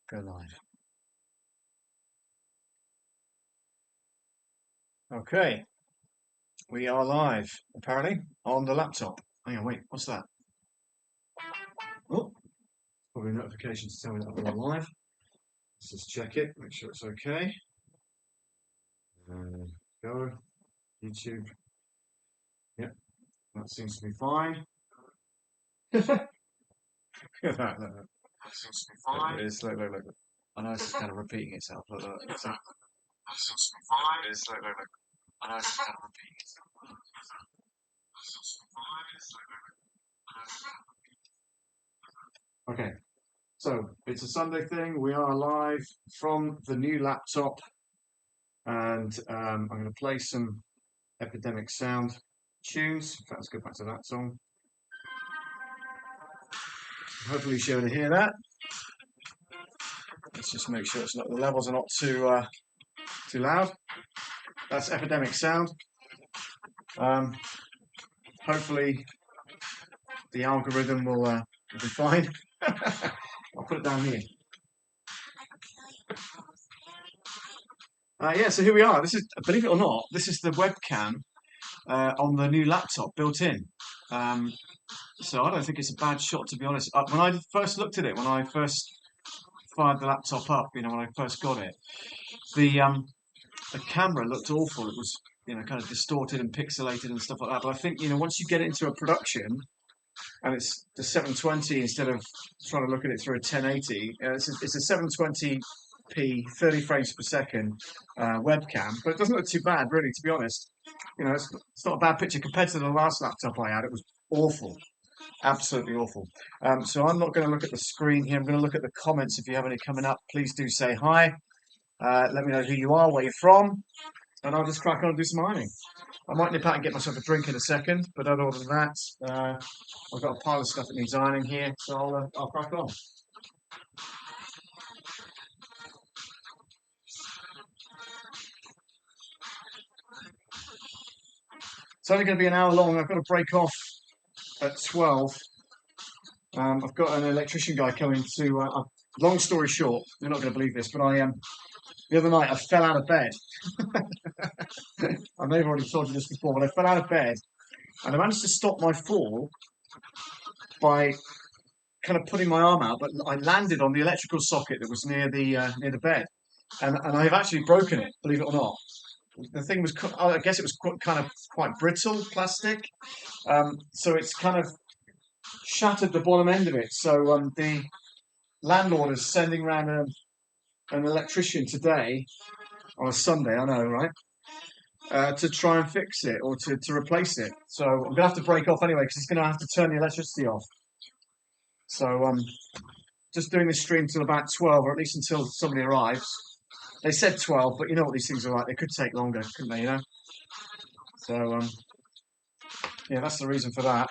Go live. Okay, we are live, apparently, on the laptop. Hang on, wait, what's that? Oh, probably a notification to tell me that we're live. Let's just check it, make sure it's okay. Go, YouTube. Yep, that seems to be fine. Look at that, look. That seems to be fine. It is, look. I know it's kind of repeating itself. Look. That seems to be fine. It is, look. I know it's kind of repeating itself. That seems to be fine. It is, look. Okay. So it's a Sunday thing. We are live from the new laptop, and I'm going to play some Epidemic Sound tunes. In fact, let's go back to that song. Hopefully, you're able to hear that. Let's just make sure it's not the levels are not too loud. That's Epidemic Sound. Hopefully, the algorithm will be fine. I'll put it down here. Yeah, so here we are. This is, believe it or not, this is the webcam on the new laptop built in. So I don't think it's a bad shot, to be honest. When I first looked at it, when I first fired the laptop up, when I first got it, the camera looked awful. It was, kind of distorted and pixelated and stuff like that. But I think, once you get it into a production and it's the 720 instead of trying to look at it through a 1080, it's a 720p, 30 frames per second webcam, but it doesn't look too bad, really, to be honest. It's not a bad picture compared to the last laptop I had. It was awful. Absolutely awful. So I'm not going to look at the screen here. I'm going to look at the comments. If you have any coming up, please do say hi. Let me know who you are, where you're from, and I'll just crack on and do some ironing. I might nip out and get myself a drink in a second, but other than that, I've got a pile of stuff that needs ironing here, so I'll crack on. It's only going to be an hour long. I've got to break off at 12. I've got an electrician guy coming to. Long story short, you're not going to believe this, but the other night I fell out of bed. I may have already told you this before, but I fell out of bed, and I managed to stop my fall by kind of putting my arm out, but I landed on the electrical socket that was near the bed, and I've actually broken it. Believe it or not, the thing was. I guess it was kind of quite brittle plastic, so it's kind of shattered the bottom end of it. So the landlord is sending around an electrician today on a Sunday. I know, right? To try and fix it or to replace it. So I'm going to have to break off anyway because he's going to have to turn the electricity off. So just doing this stream till about 12, or at least until somebody arrives. They said 12, but you know what these things are like. They could take longer, couldn't they, So, yeah, that's the reason for that.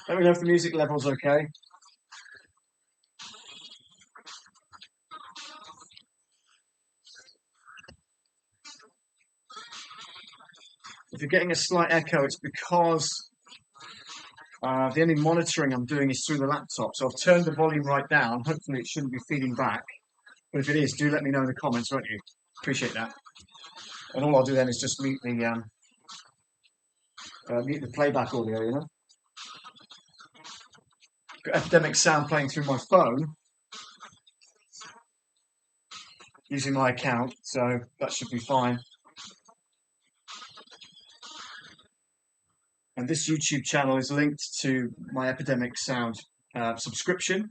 Let me know if the music level's okay. If you're getting a slight echo, it's because the only monitoring I'm doing is through the laptop. So I've turned the volume right down. Hopefully it shouldn't be feeding back. But if it is, do let me know in the comments, won't you? Appreciate that. And all I'll do then is just mute the playback audio, Got Epidemic Sound playing through my phone using my account, so that should be fine. And this YouTube channel is linked to my Epidemic Sound subscription.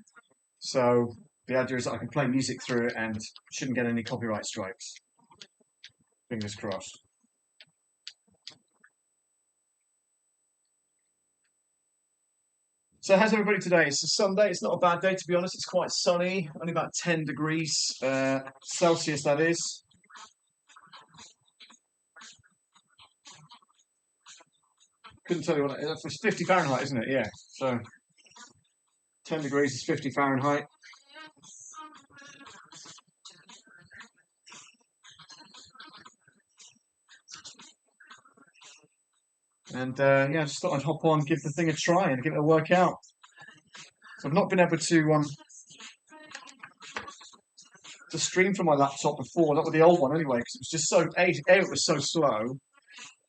So the idea is that I can play music through it and shouldn't get any copyright strikes. Fingers crossed. So how's everybody today? It's a Sunday. It's not a bad day, to be honest. It's quite sunny, only about 10 degrees Celsius, that is. Couldn't tell you what it is. It's 50 Fahrenheit, isn't it? Yeah. So 10 degrees is 50 Fahrenheit. And yeah, I just thought I'd hop on, give the thing a try and give it a workout. So I've not been able to stream from my laptop before, not with the old one anyway, because it was just so A, it was so slow,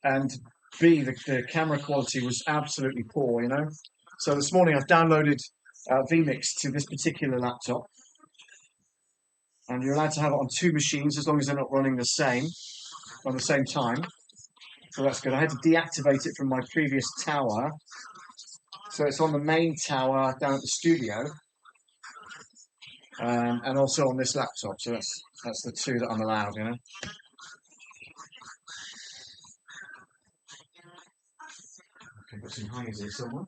and B, the camera quality was absolutely poor, you know. So this morning I've downloaded vMix to this particular laptop, and you're allowed to have it on two machines as long as they're not running the same on the same time. So that's good. I had to deactivate it from my previous tower, so it's on the main tower down at the studio, and also on this laptop. So that's the two that I'm allowed, you know. Okay, got some hangers here somewhere.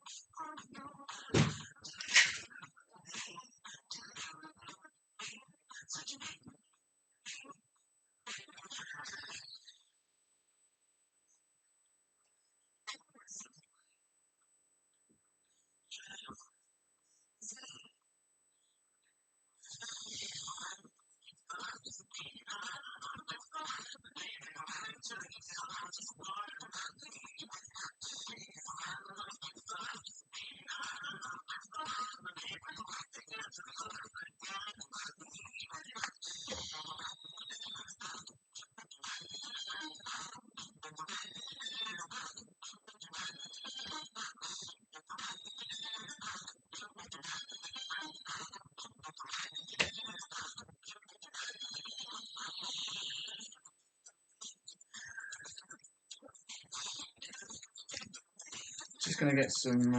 Just going to get some.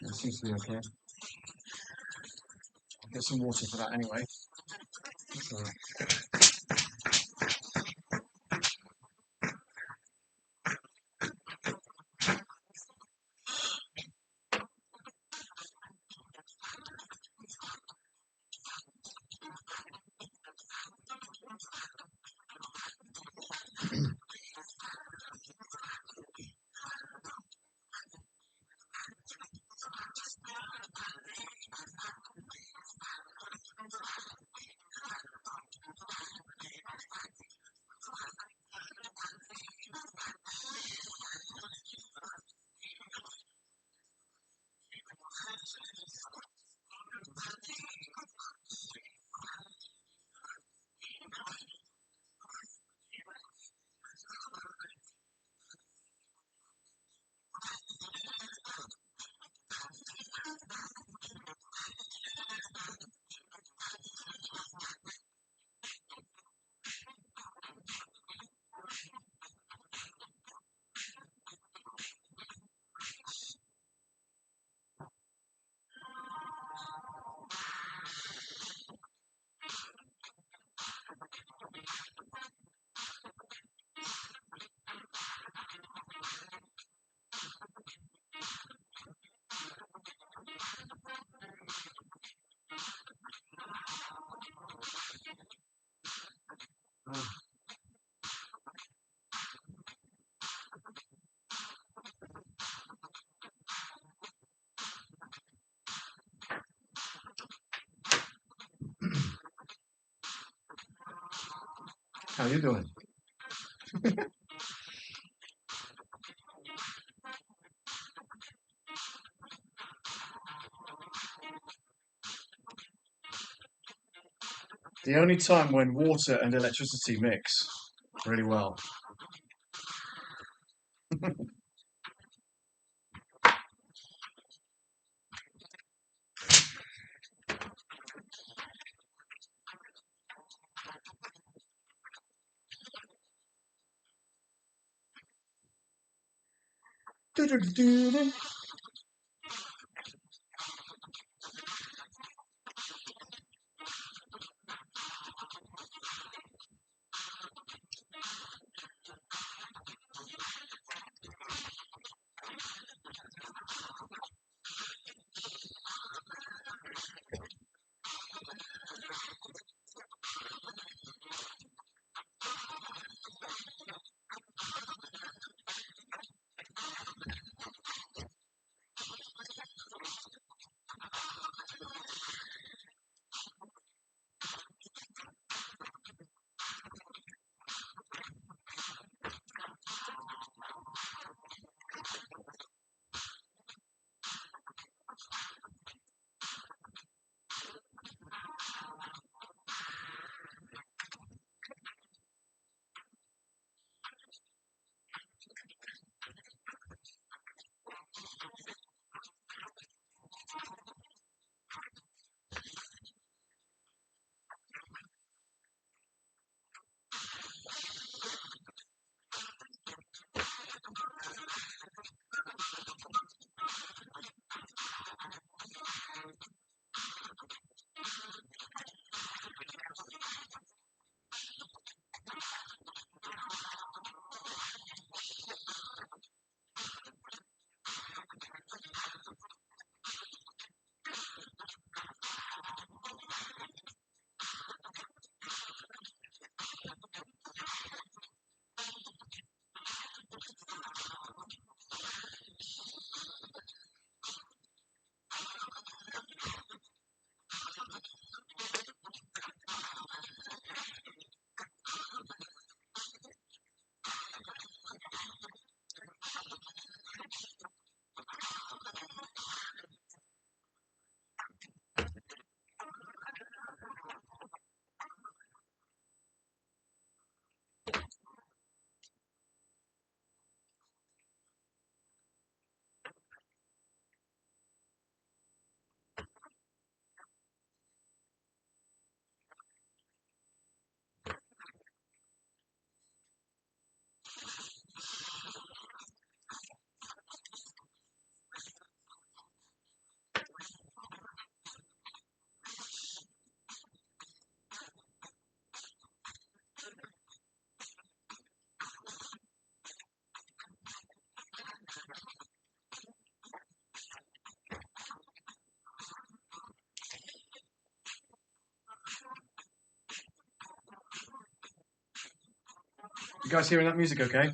That seems to be okay. I'll get some water for that anyway. So, how you doing? The only time when water and electricity mix really well. You guys hearing that music okay?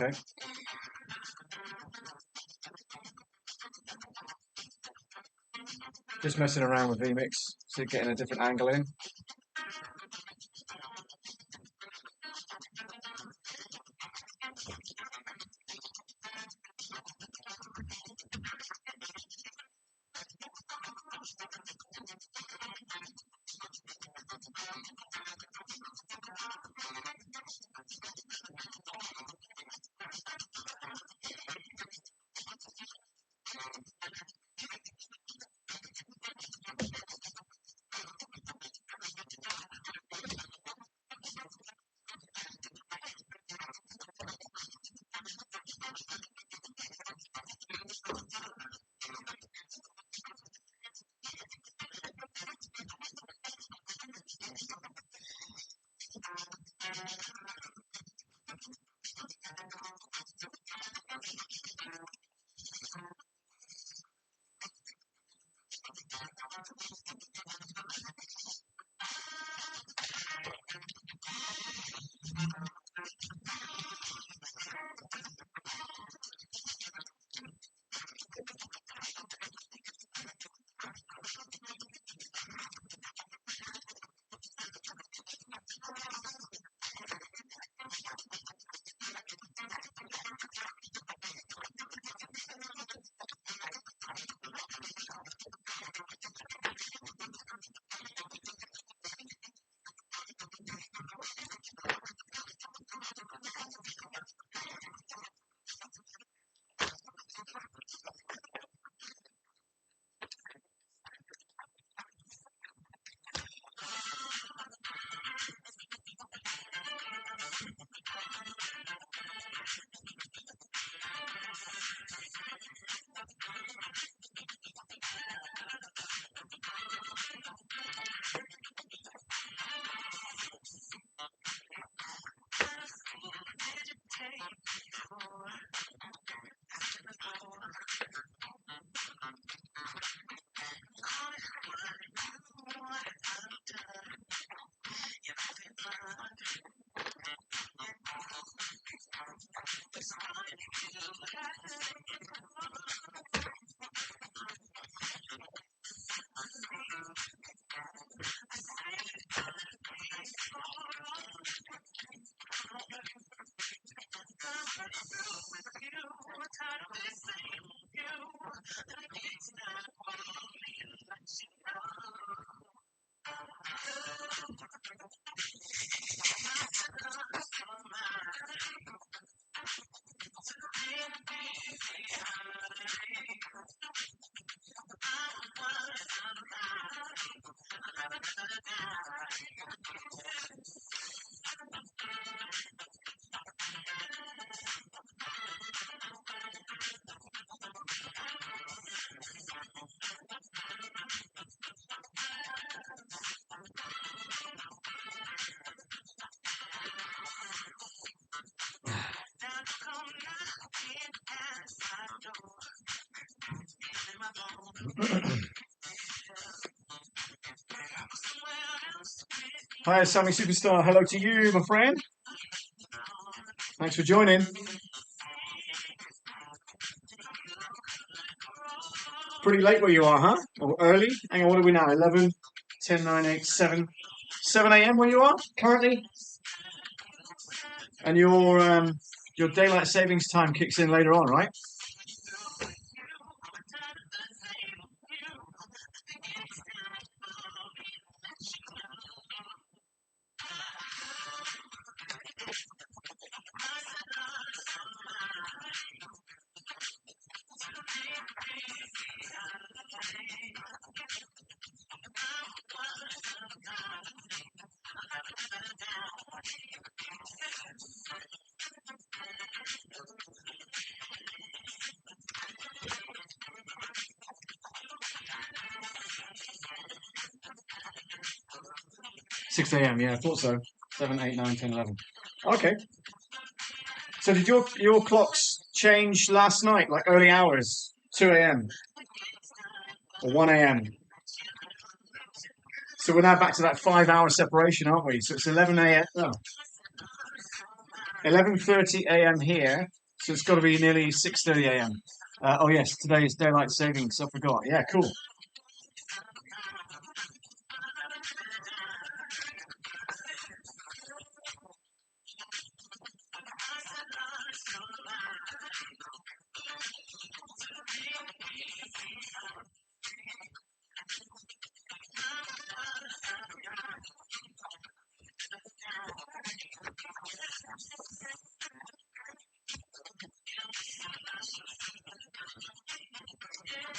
Okay. Just messing around with vMix, so getting a different angle in. Hi, Sammy Superstar. Hello to you, my friend. Thanks for joining. Pretty late where you are, huh? Or early? Hang on, what are we now? 11, 10, 9, 8, 7. 7 a.m. where you are currently? And your daylight savings time kicks in later on, right? Six a.m. Yeah, I thought so. 7, 8, 9, 10, 11. Okay. So did your clocks change last night, like early hours, 2 a.m. or 1 a.m.? So we're now back to that 5 hour separation, aren't we? So it's 11 a.m. Oh, 11:30 a.m. here. So it's got to be nearly 6:30 a.m. Oh yes, today is daylight savings. I forgot. Yeah, cool.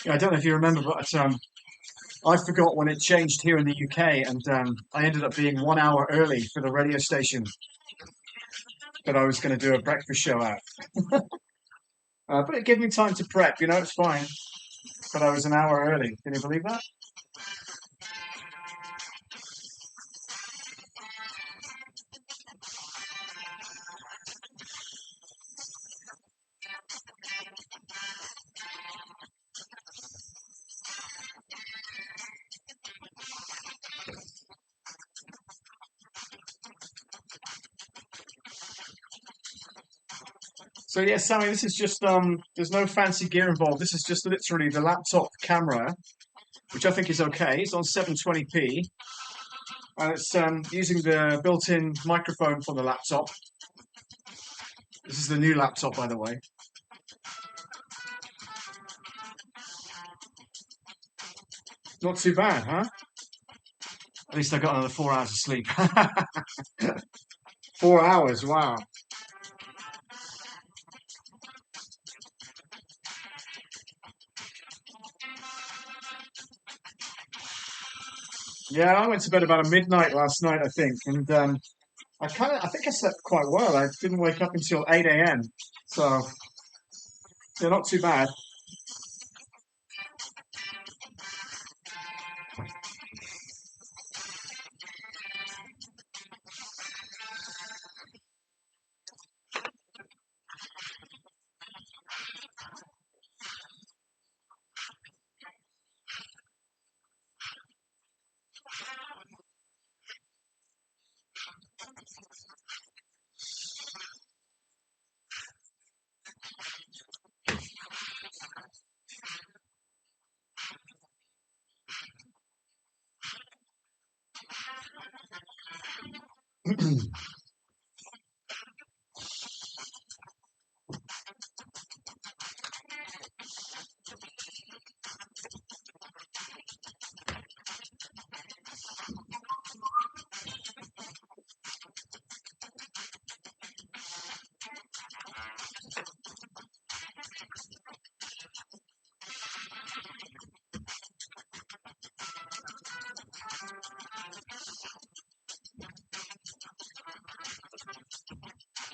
I don't know if you remember, but I forgot when it changed here in the UK, and I ended up being 1 hour early for the radio station that I was going to do a breakfast show at. But it gave me time to prep, it's fine. But I was an hour early. Can you believe that? So yeah, Sammy, this is just there's no fancy gear involved. This is just literally the laptop camera, which I think is okay. It's on 720p, and it's using the built-in microphone for the laptop. This is the new laptop, by the way. Not too bad, huh? At least I got another 4 hours of sleep. 4 hours, wow. Yeah, I went to bed about midnight last night, I think, and I think I slept quite well. I didn't wake up until 8 a.m. So yeah, not too bad.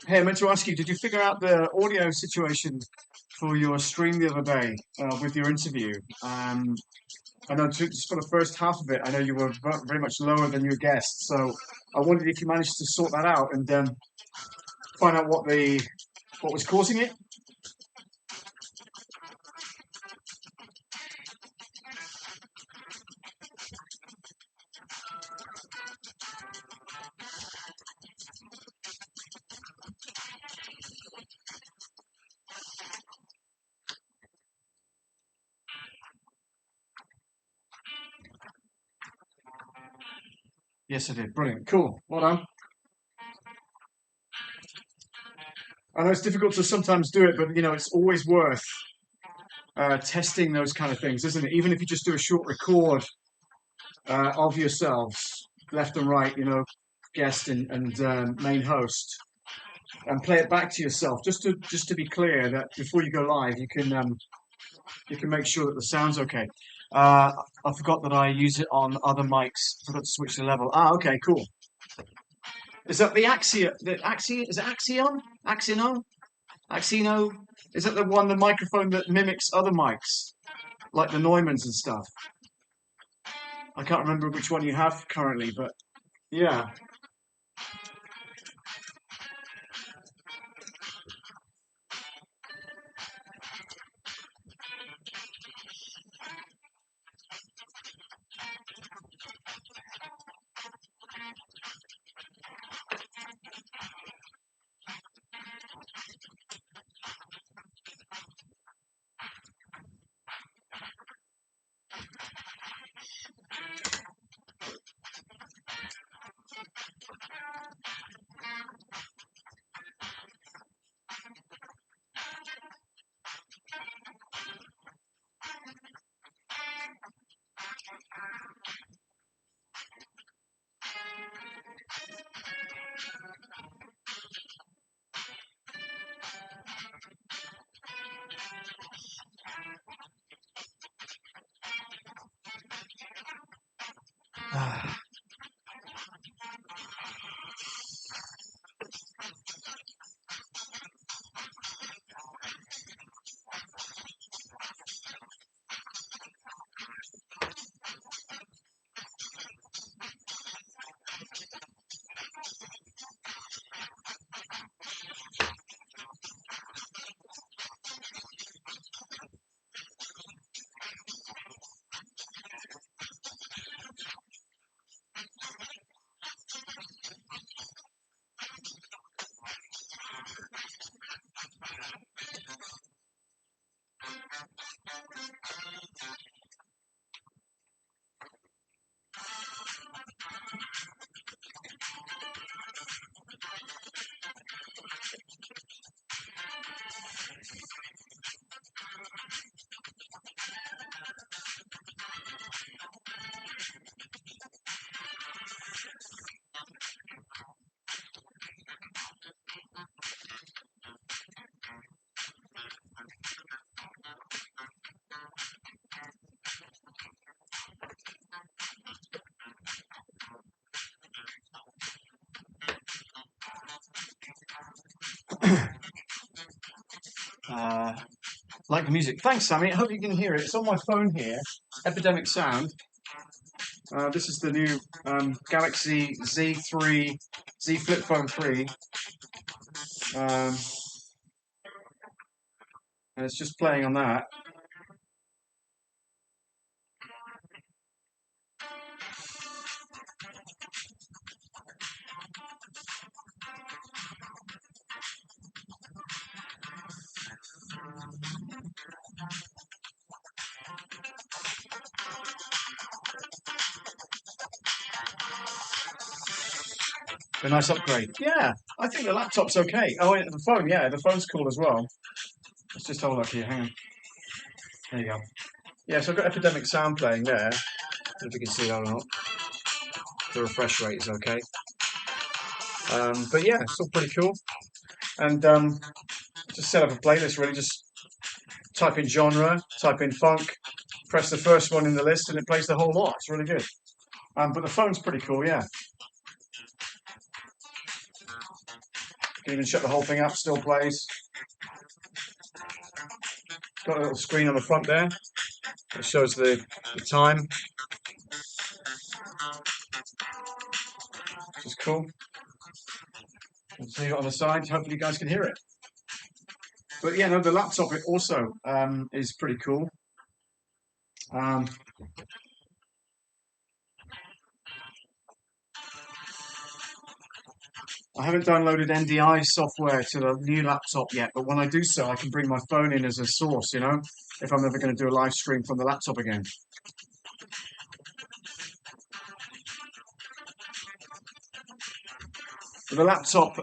Hey, I meant to ask you, did you figure out the audio situation for your stream the other day with your interview? I know just for the first half of it, I know you were very much lower than your guests, so I wondered if you managed to sort that out and find out what was causing it. Yes, I did. Brilliant. Cool. Well done. I know it's difficult to sometimes do it, but it's always worth testing those kind of things, isn't it? Even if you just do a short record of yourselves, left and right, guest and main host, and play it back to yourself, just to be clear that before you go live, you can make sure that the sound's okay. Uh, I forgot that I use it on other mics. Forgot to switch the level. Ah, okay, cool. Is that the Axia? The Axia is it Axion? Axino? Axino? Is that the microphone that mimics other mics, like the Neumanns and stuff? I can't remember which one you have currently, but yeah. Like the music. Thanks, Sammy. I hope you can hear it. It's on my phone here. Epidemic Sound. This is the new Galaxy Z3, Z Flip Phone 3. Um, and it's just playing on that. A nice upgrade. Yeah, I think the laptop's okay. Oh, and the phone, yeah, the phone's cool as well. Let's just hold up here. Hang on. There you go. Yeah, so I've got Epidemic Sound playing there. If you can see that or not. The refresh rate is okay. But yeah, it's still pretty cool. And just set up a playlist really. Just type in genre, type in funk, press the first one in the list, and it plays the whole lot. It's really good. But the phone's pretty cool, yeah. You can even shut the whole thing up, still plays. Got a little screen on the front there. It shows the time, which is cool. And so you got on the side. Hopefully you guys can hear it. But yeah, no, the laptop it also is pretty cool. Um, I haven't downloaded NDI software to the new laptop yet, but when I do so, I can bring my phone in as a source, you know, if I'm ever going to do a live stream from the laptop again. The laptop,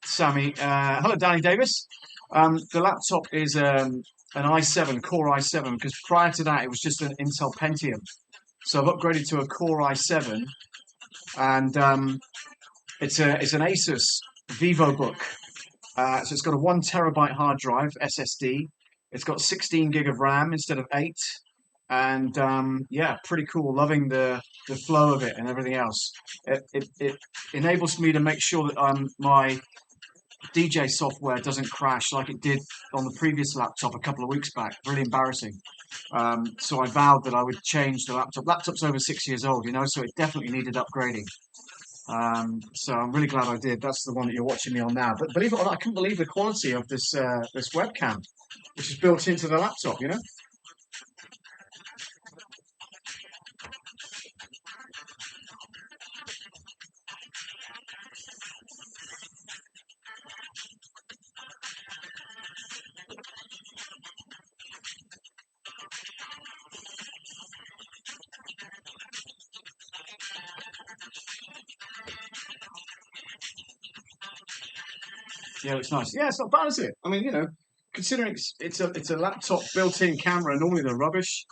Sammy, hello, Danny Davis. The laptop is an i7, Core i7, because prior to that, it was just an Intel Pentium. So I've upgraded to a Core i7, and it's an Asus VivoBook. So it's got a 1 TB hard drive SSD. It's got 16 gig of RAM instead of 8, and yeah, pretty cool. Loving the flow of it and everything else. It enables me to make sure that my DJ software doesn't crash like it did on the previous laptop a couple of weeks back. Really embarrassing. So I vowed that I would change the laptop. Laptop's over 6 years old, you know, so it definitely needed upgrading. So I'm really glad I did. That's the one that you're watching me on now. But believe it or not, I couldn't believe the quality of this this webcam, which is built into the laptop. You know. Yeah, it's nice. Yeah, it's not bad, is it? I mean, you know, considering it's a laptop built-in camera, normally they're rubbish.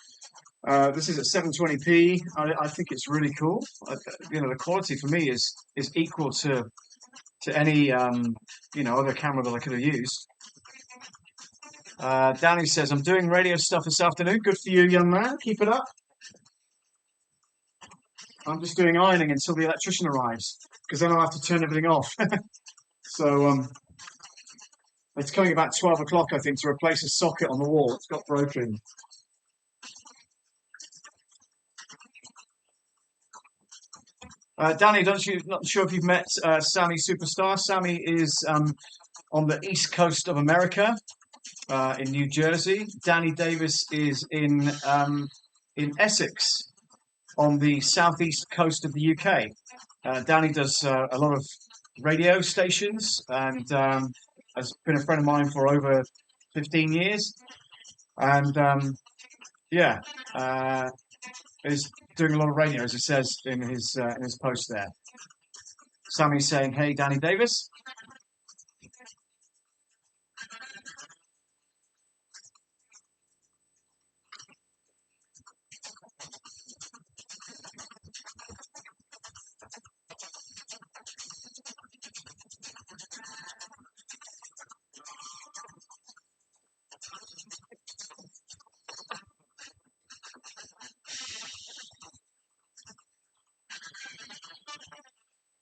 This is at 720p. I think it's really cool. You know, the quality for me is equal to any you know, other camera that I could have used. Danny says, "I'm doing radio stuff this afternoon. Good for you, young man. Keep it up." I'm just doing ironing until the electrician arrives, because then I'll have to turn everything off. So it's coming about 12 o'clock, I think, to replace a socket on the wall. It's got broken. Danny, not sure if you've met Sammy Superstar. Sammy is on the east coast of America, in New Jersey. Danny Davis is in Essex, on the southeast coast of the UK. Danny does a lot of radio stations and has been a friend of mine for over 15 years. And yeah, is doing a lot of radio, as it says in his post there. Sammy's saying, "Hey, Danny Davis."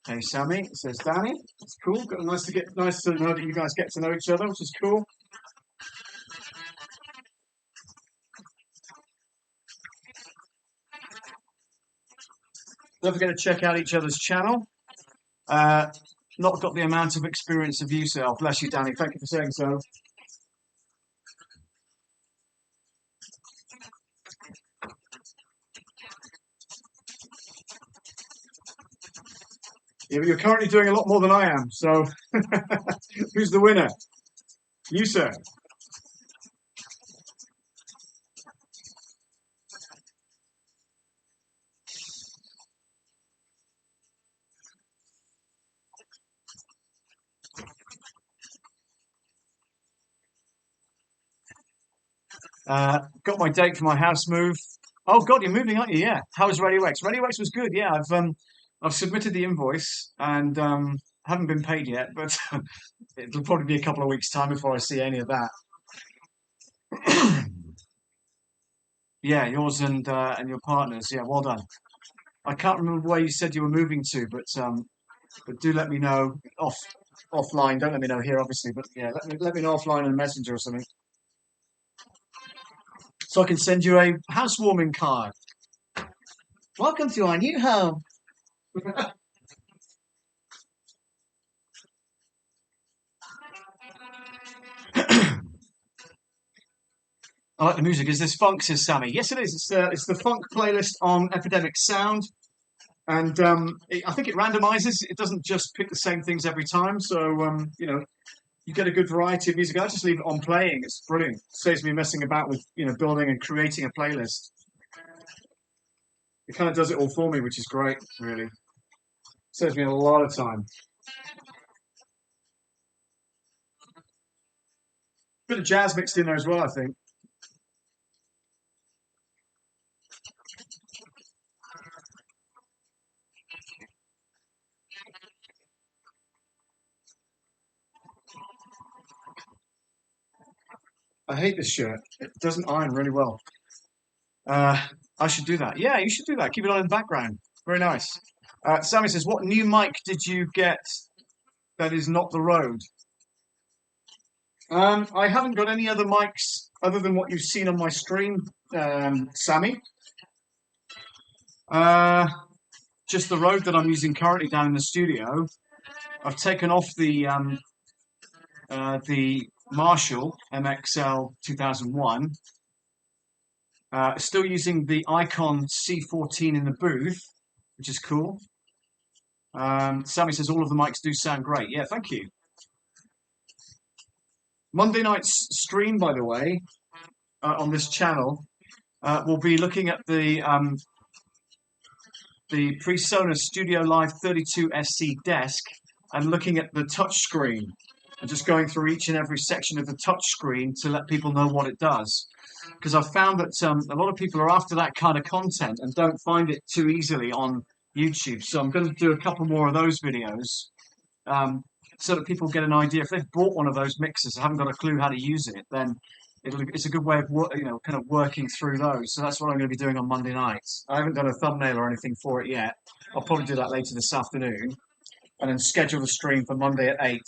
Hey, Sammy, says Danny. It's cool. Nice to know that you guys get to know each other, which is cool. Don't forget to check out each other's channel. Not got the amount of experience of you, so bless you, Danny. Thank you for saying so. Yeah, but you're currently doing a lot more than I am, so who's the winner? You, sir. Got my date for my house move. Oh God, you're moving, aren't you? Yeah. How was Radio X? Radio X was good. Yeah, I've submitted the invoice and haven't been paid yet, but it'll probably be a couple of weeks' time before I see any of that. Yeah, yours and your partners. Yeah, well done. I can't remember where you said you were moving to, but do let me know offline. Don't let me know here, obviously, but yeah, let me know offline on Messenger or something, so I can send you a housewarming card. Welcome to our new home. I like the music. Is this funk, says Sammy? Yes, it is. It's the funk playlist on Epidemic Sound, and I think it randomizes. It doesn't just pick the same things every time, so you get a good variety of music. I just leave it on playing. It's brilliant. It saves me messing about with building and creating a playlist. It kind of does it all for me, which is great. Really saves me a lot of time. Bit of jazz mixed in there as well, I think. I hate this shirt. It doesn't iron really well. I should do that. Yeah, you should do that. Keep it on in the background. Very nice. Sammy says, "What new mic did you get that is not the Rode?" I haven't got any other mics other than what you've seen on my screen, Sammy. Just the Rode that I'm using currently down in the studio. I've taken off the Marshall MXL 2001. Still using the Icon C14 in the booth, which is cool. Sammy says all of the mics do sound great. Yeah, thank you. Monday night's stream, by the way, on this channel, we'll be looking at the PreSonus Studio Live 32SC desk and looking at the touch screen and just going through each and every section of the touch screen to let people know what it does. Because I've found that a lot of people are after that kind of content and don't find it too easily on YouTube. So I'm going to do a couple more of those videos so that people get an idea. If they've bought one of those mixers and haven't got a clue how to use it, then it's a good way of kind of working through those. So that's what I'm going to be doing on Monday nights. I haven't done a thumbnail or anything for it yet. I'll probably do that later this afternoon, and then schedule the stream for Monday at 8.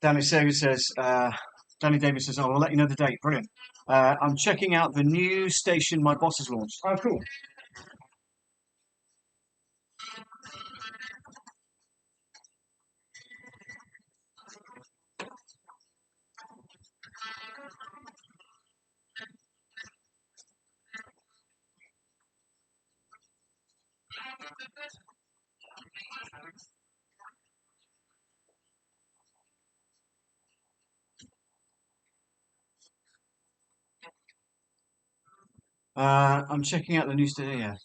Danny Davis says, Danny Davis says, "Oh, I'll let you know the date." Brilliant. I'm checking out the new station my boss has launched. Oh, cool. I'm checking out the new station. Yeah,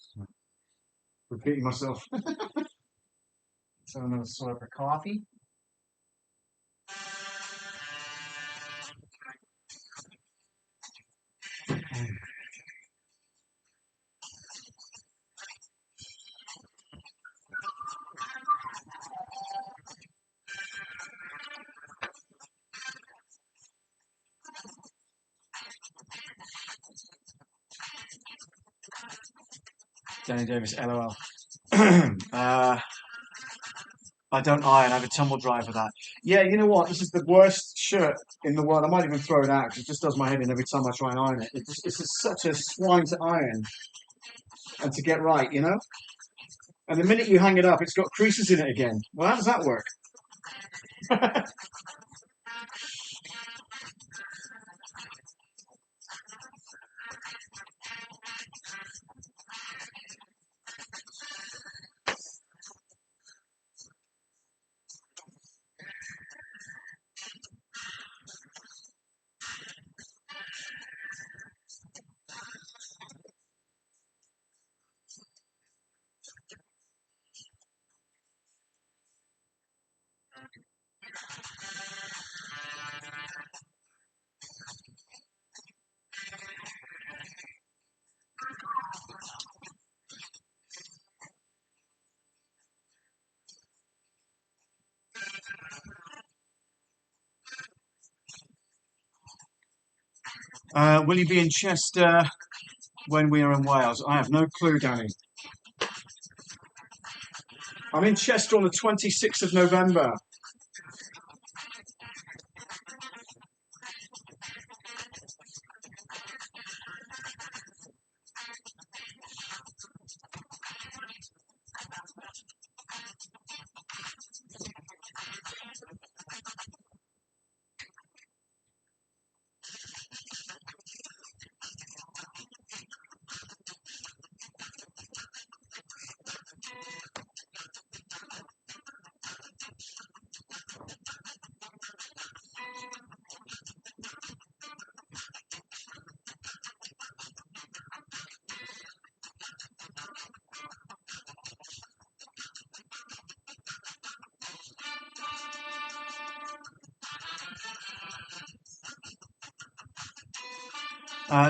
repeating myself. So another slurp of coffee. Danny Davis, LOL. I don't iron. I have a tumble dryer for that. Yeah, you know what? This is the worst shirt in the world. I might even throw it out because it just does my head in every time I try and iron it. It's just such a swine to iron and to get right, you know? And the minute you hang it up, it's got creases in it again. Well, how does that work? Will you be in Chester when we are in Wales? I have no clue, Danny. I'm in Chester on the 26th of November.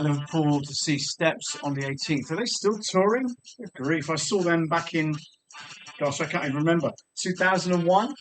Liverpool to see Steps on the 18th. Are they still touring? Good grief. I saw them back in, gosh, I can't even remember, 2001?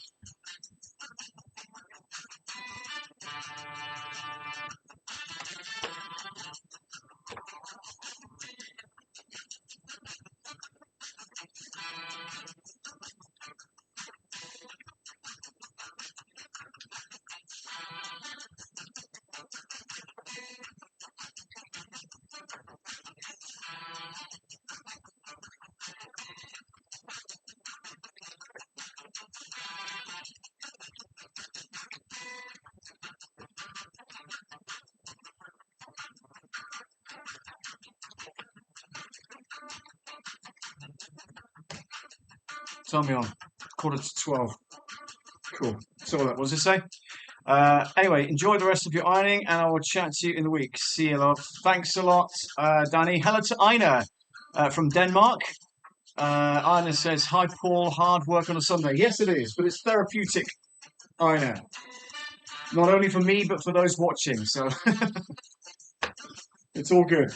Turn me on. 11:45. Cool. So what does it say? Anyway, enjoy the rest of your ironing, and I will chat to you in the week. See you, love. Thanks a lot, Danny. Hello to Ina from Denmark. Ina says, "Hi, Paul. Hard work on a Sunday." Yes, it is, but it's therapeutic. Ina, not only for me but for those watching. So it's all good.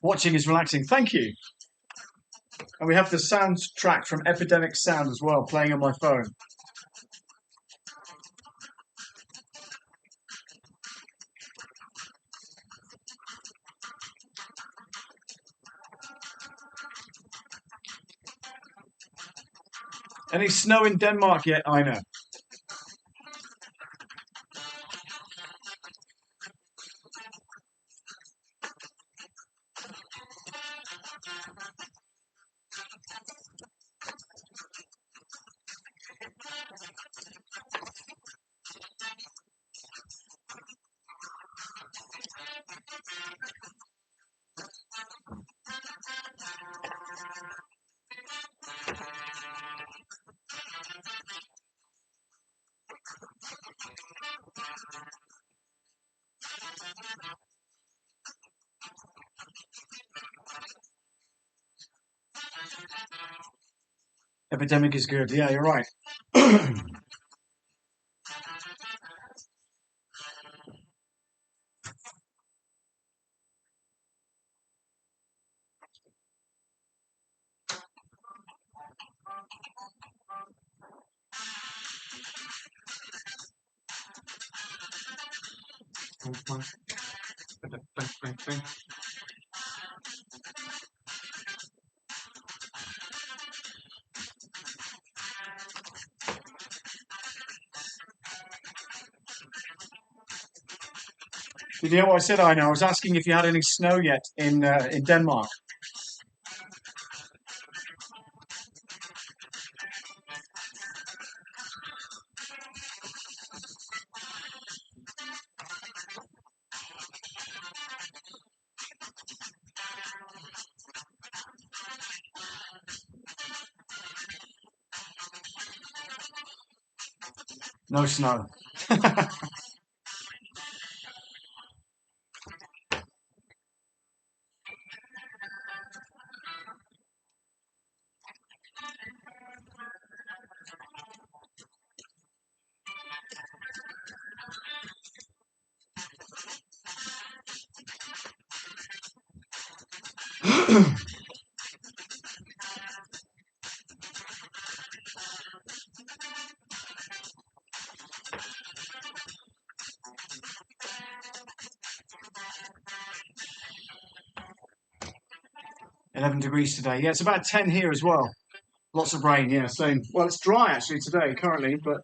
Watching is relaxing. Thank you. And we have the soundtrack from Epidemic Sound as well, playing on my phone. Any snow in Denmark yet, Ina? Epidemic is good. Yeah, you're right. 'Did you hear what I said, Ina? I was asking if you had any snow yet in Denmark. No snow. Eleven 11 degrees today. Yeah, it's about 10 here as well. Lots of rain. Yeah, same. Well, it's dry actually today currently, but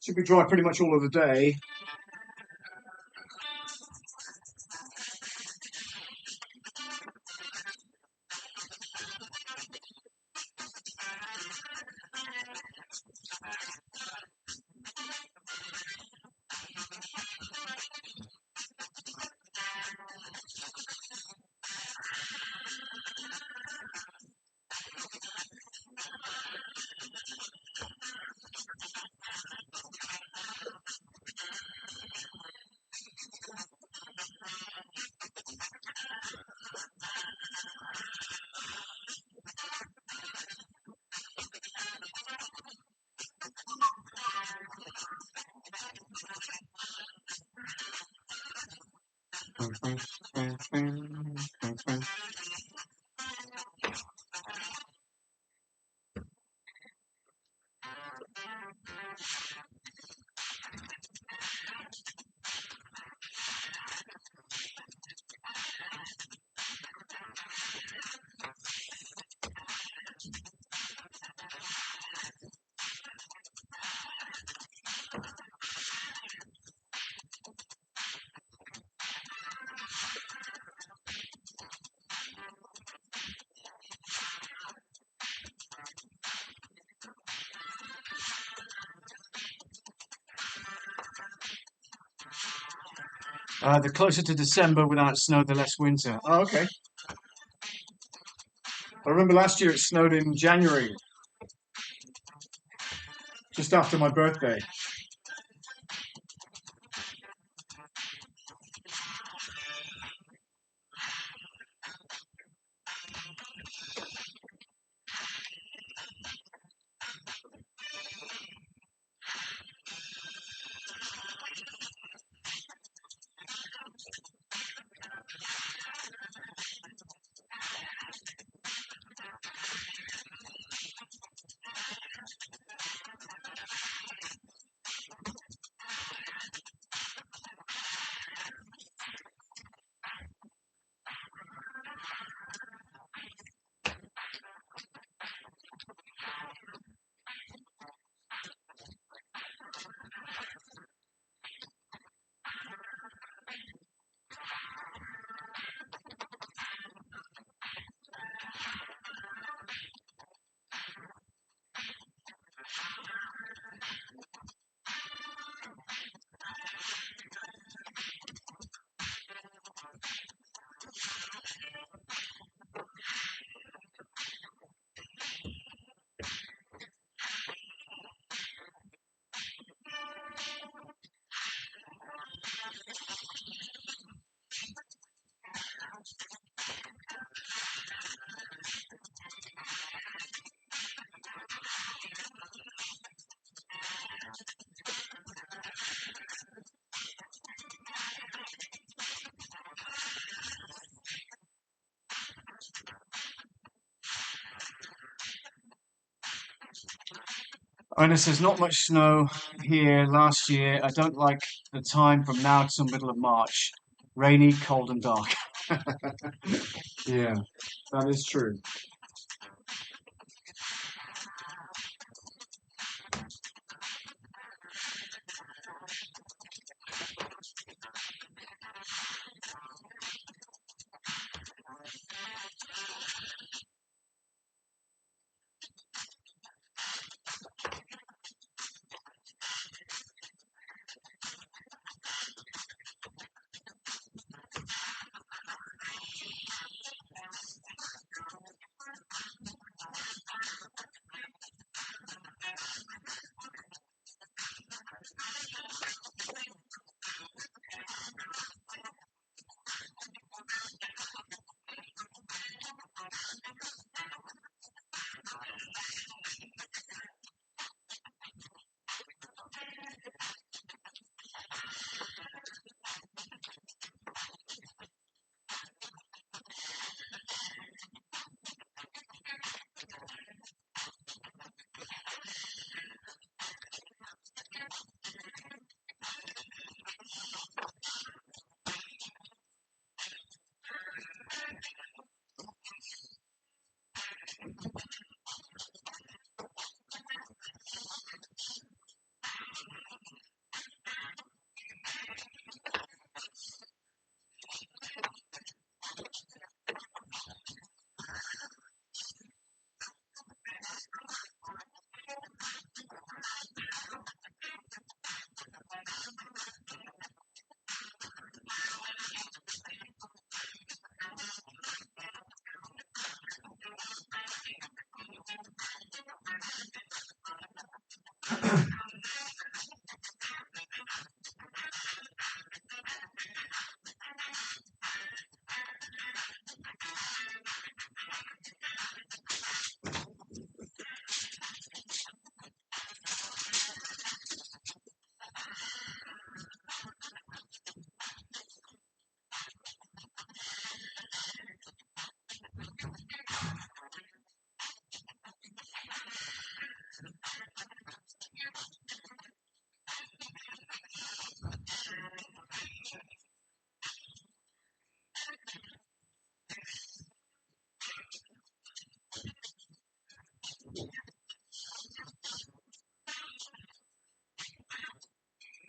should be dry pretty much all of the day. The closer to December without snow, the less winter. Oh, okay. I remember last year it snowed in January, just after my birthday. Ernest, there's not much snow here last year. I don't like the time from now till middle of March. Rainy, cold, and dark. Yeah, that is true.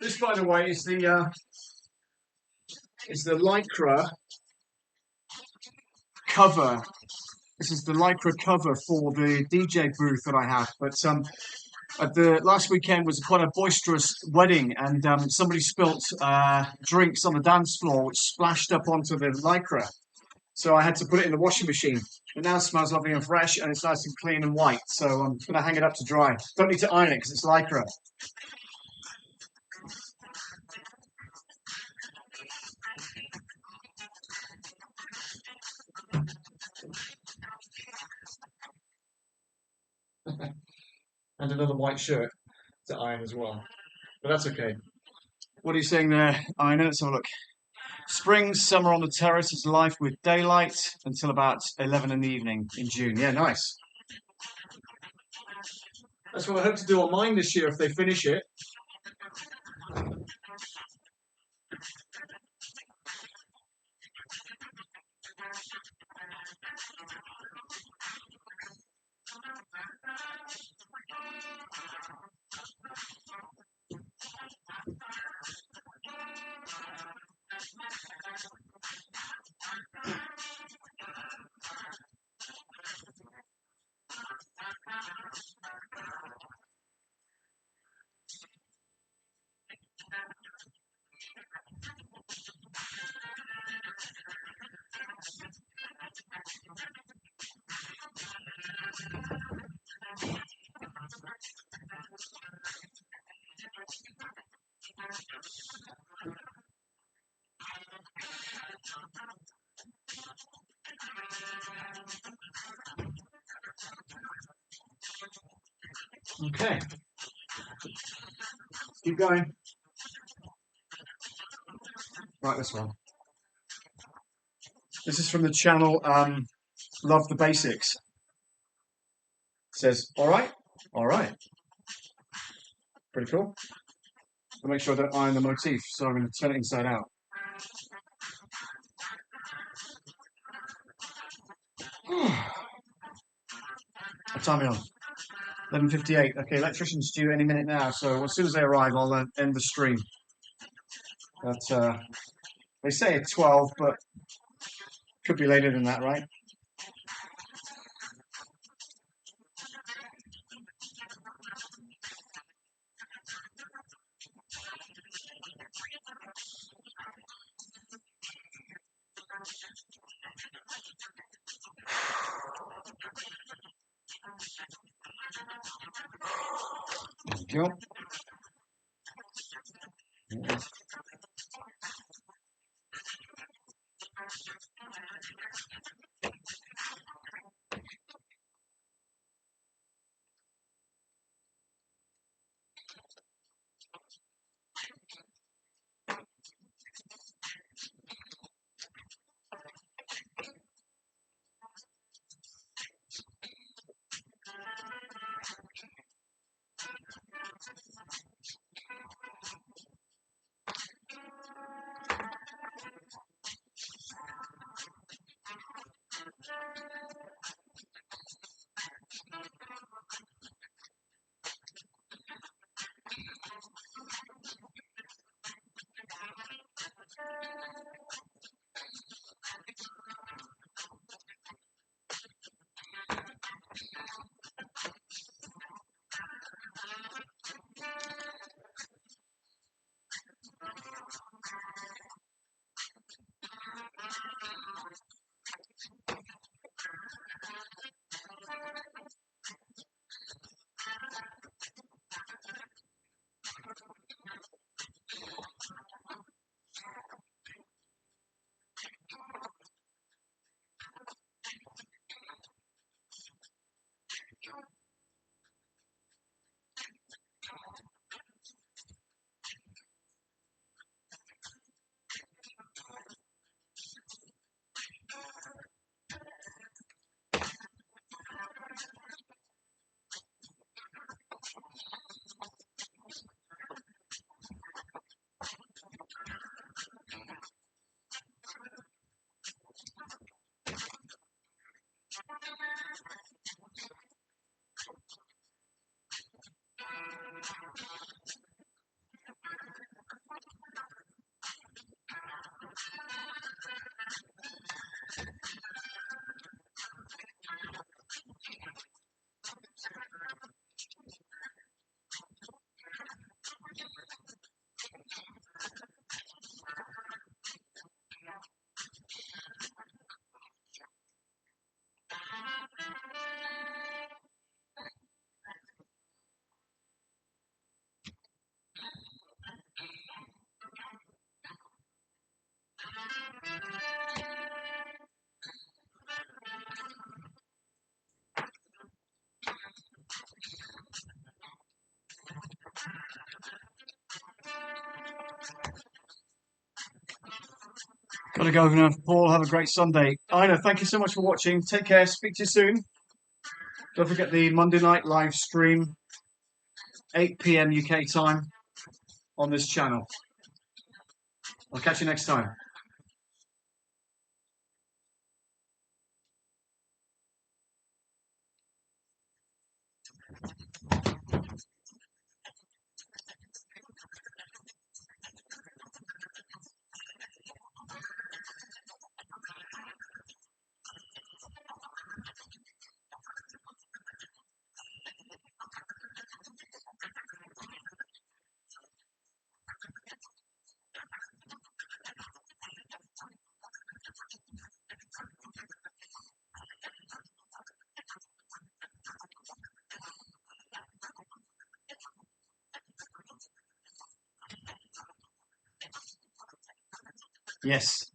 This, by the way, is the lycra cover. This is the lycra cover for the DJ booth that I have. But The last weekend was quite a boisterous wedding, and somebody spilt drinks on the dance floor, which splashed up onto the lycra. So I had to put it in the washing machine. It now smells lovely and fresh, and it's nice and clean and white. So I'm going to hang it up to dry. Don't need to iron it because it's lycra. And another white shirt to iron as well. But that's okay. What are you saying there, Iron? Let's have a look. Spring, summer on the terrace is life with daylight until about 11 in the evening in June. Yeah, nice. That's what I hope to do on mine this year if they finish it. Okay. Keep going. Right, this one. This is from the channel Love the Basics. It says, all right, all right. Pretty cool. I'll make sure I don't iron the motif, so I'm going to turn it inside out. What time are we on? 11:58. Okay, electrician's due any minute now, so as soon as they arrive, I'll end the stream. But they say it's 12, but could be later than that, right? Thank you. Gotta go now, Paul. Have a great Sunday. Ina, thank you so much for watching. Take care. Speak to you soon. Don't forget the Monday night live stream, 8 p.m. UK time on this channel. I'll catch you next time. Yes.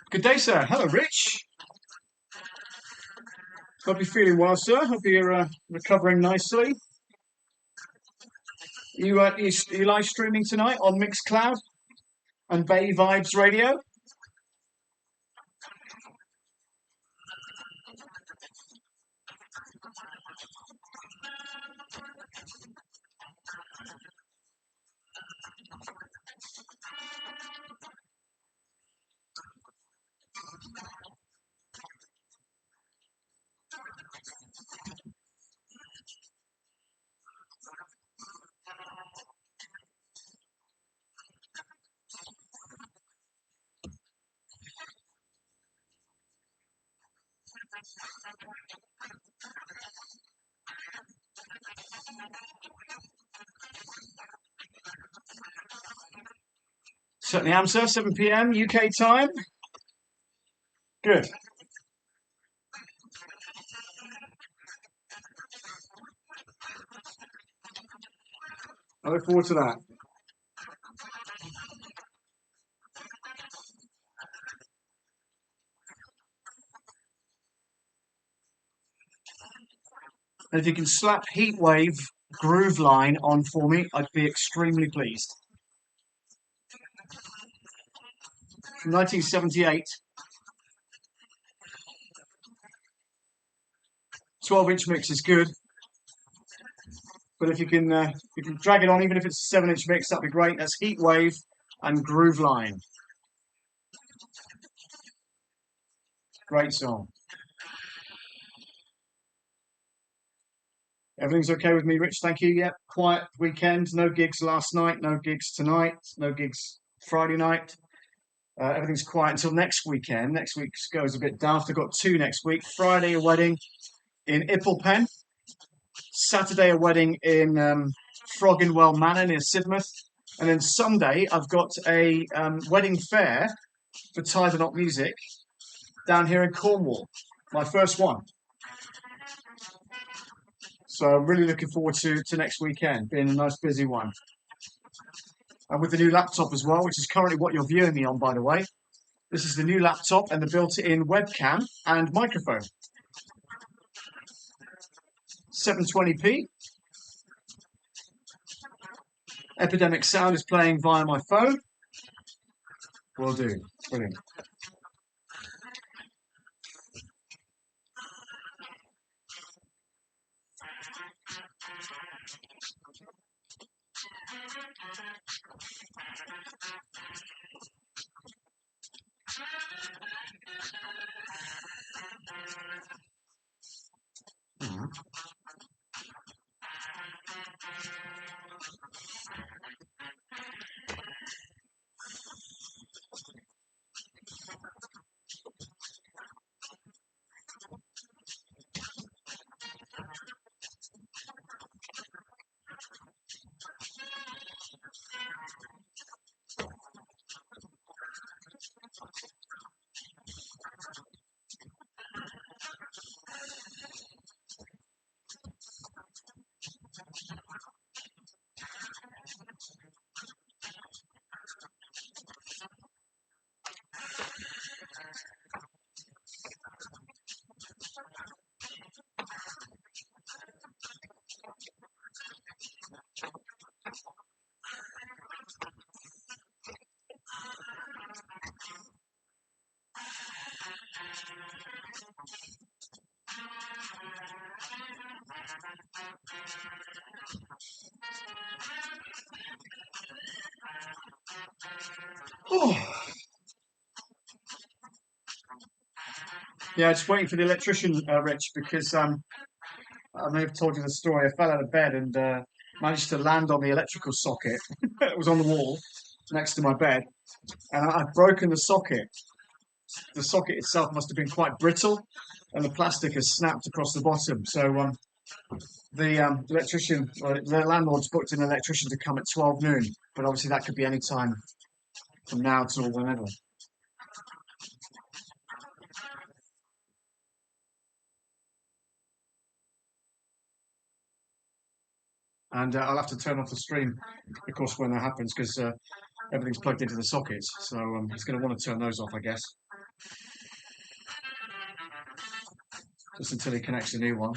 Good day, sir. Hello, Rich. Hope you're feeling well, sir. Hope you're recovering nicely. You live streaming tonight on Mixcloud and Bay Vibes Radio? Certainly am, sir. 7 p.m. UK time. Good. I look forward to that. And if you can slap Heatwave Groove Line on for me, I'd be extremely pleased. From 1978. 12-inch mix is good. But if you can drag it on, even if it's a 7-inch mix, that'd be great. That's Heatwave and Groove Line. Great song. Everything's okay with me, Rich? Thank you. Yep. Quiet weekend. No gigs last night. No gigs tonight. No gigs Friday night. Everything's quiet until next weekend. Next week goes a bit daft. I've got 2 next week. Friday, a wedding in Ipplepen. Saturday, a wedding in Frogginwell Manor near Sidmouth. And then Sunday, I've got a wedding fair for Tie the Knot Music down here in Cornwall. My first one. So I'm really looking forward to next weekend, being a nice busy one. And with the new laptop as well, which is currently what you're viewing me on, by the way. This is the new laptop and the built-in webcam and microphone. 720p. Epidemic sound is playing via my phone. Will do. Brilliant. Oh. Yeah, just waiting for the electrician, Rich, because I may have told you the story. I fell out of bed and managed to land on the electrical socket. It was on the wall next to my bed, and I've broken the socket. The socket itself must have been quite brittle, and the plastic has snapped across the bottom. So the electrician, or the landlord's booked an electrician to come at 12 noon, but obviously that could be any time from now till whenever. And I'll have to turn off the stream, of course, when that happens, because everything's plugged into the sockets. So he's going to want to turn those off, I guess, just until he connects a new one.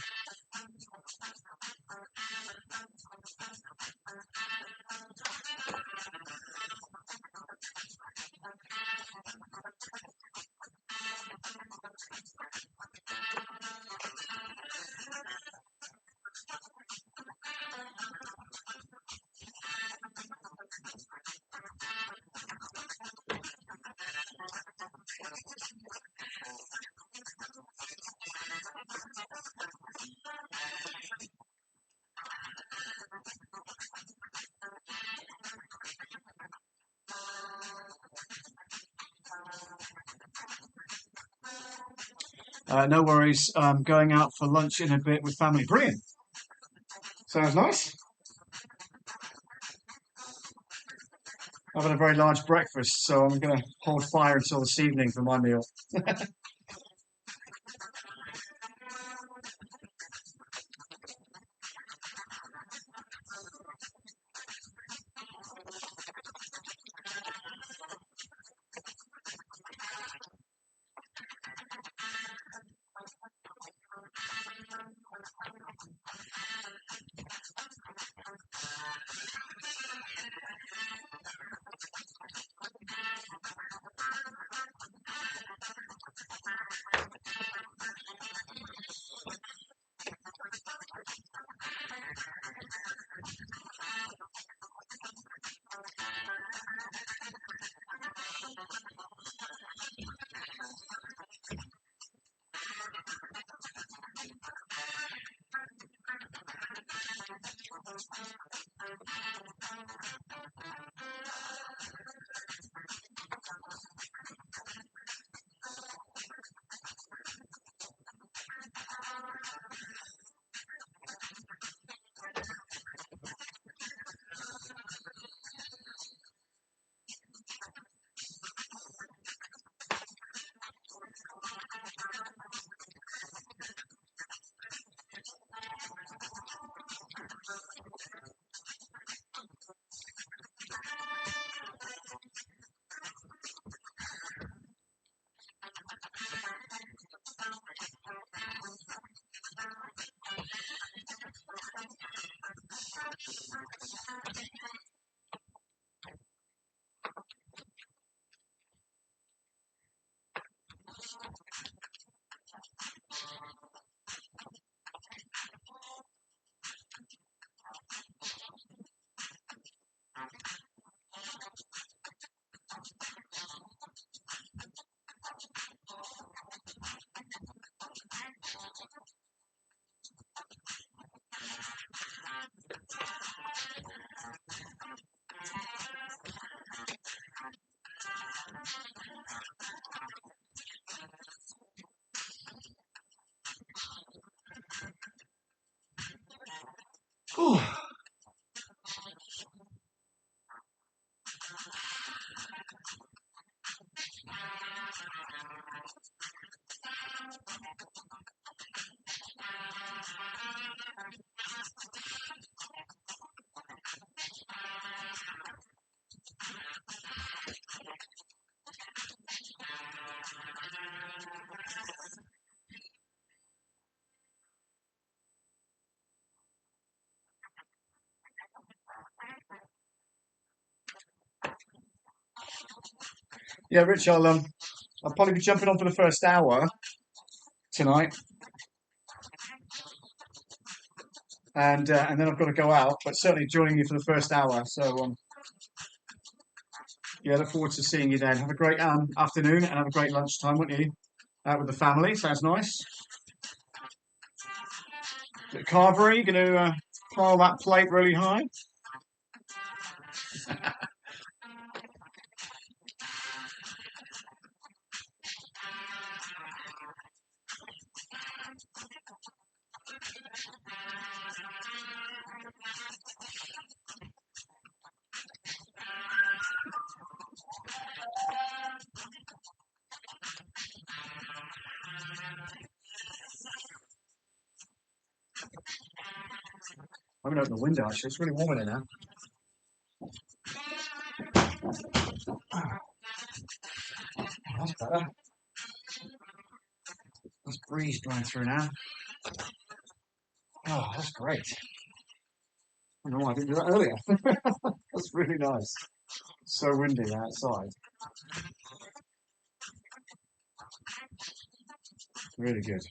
No worries. Going out for lunch in a bit with family. Brilliant. Sounds nice. I've had a very large breakfast, so I'm going to hold fire until this evening for my meal. Whew. Yeah, Rich, I'll probably be jumping on for the first hour tonight, and then I've got to go out. But certainly joining you for the first hour. So yeah, look forward to seeing you then. Have a great afternoon and have a great lunchtime, won't you? Out with the family. Sounds nice. Carvery, you going to pile that plate really high? I'm going to open the window actually. It's really warm in here now. That's better. There's breeze going through now. Oh, that's great. I don't know why I didn't do that earlier. That's really nice. So windy outside. Really good.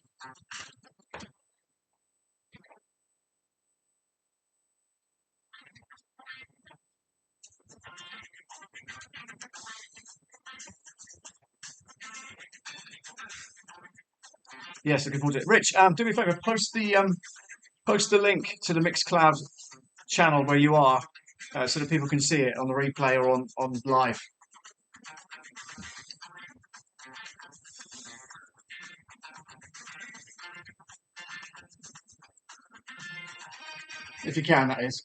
Yes, looking forward to it. Rich, do me a favour, post the link to the Mixcloud channel where you are, so that people can see it on the replay or on live. If you can, that is.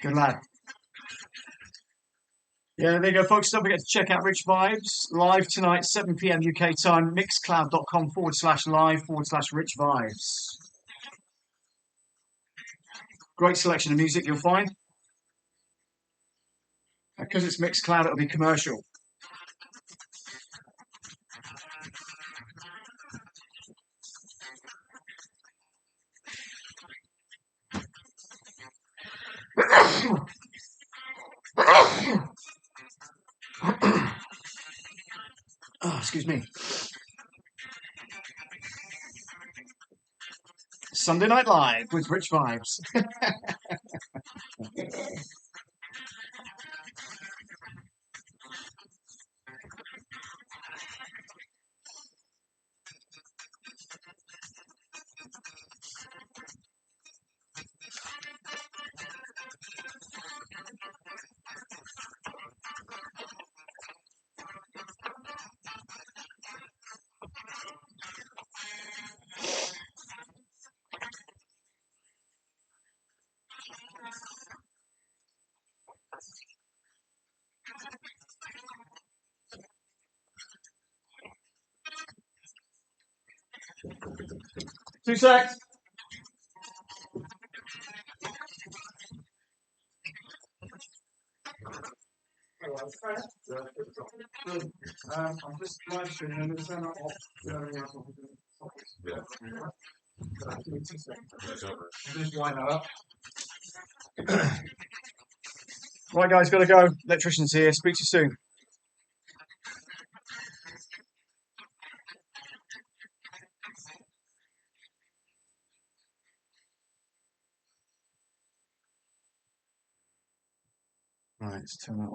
Good lad. Yeah, there you go, folks. Don't forget to check out Rich Vibes live tonight, 7 p.m. UK time, mixcloud.com/live/Rich Vibes. Great selection of music you'll find. Because it's Mixcloud, it'll be commercial. Oh, excuse me. Sunday Night Live with Rich Vibes. 2 secs. I'm just live streaming and it's not off. Yeah. Just wind that up. Right, guys, got to go. Electrician's here. Speak to you soon. Right, let's turn that on.